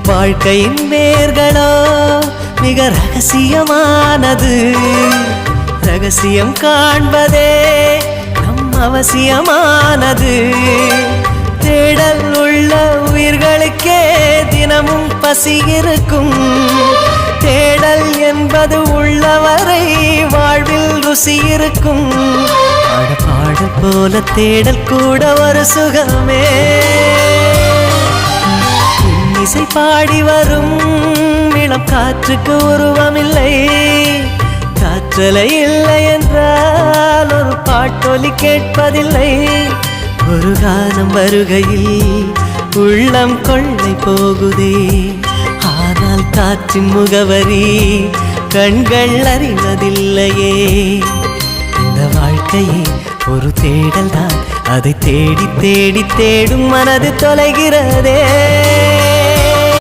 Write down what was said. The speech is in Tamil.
வாழ்க்கையின் வேர்களோ மிக ரகசியமானது. ரகசியம் காண்பதே நம் அவசியமானது. தேடல் உள்ள உயிர்களுக்கே தினமும் பசி இருக்கும். தேடல் என்பது உள்ளவரை வாழ்வில் ருசி இருக்கும். பாடல் போல தேடல் கூட ஒரு சுகமே. இசை பாடி வரும் இளம் காற்றுக்கு உருவமில்லை. காற்றலை இல்லை என்றால் ஒரு பாட்டொலி கேட்பதில்லை. ஒரு காலம் வருகையில் உள்ளம் கொள்ளை போகுதே. ஆனால் காற்றின் முகவரி கண்கள் அறிவதில்லையே. இந்த வாழ்க்கையே ஒரு தேடல் தான். அதை தேடி தேடி தேடும் மனது தொலைகிறதே.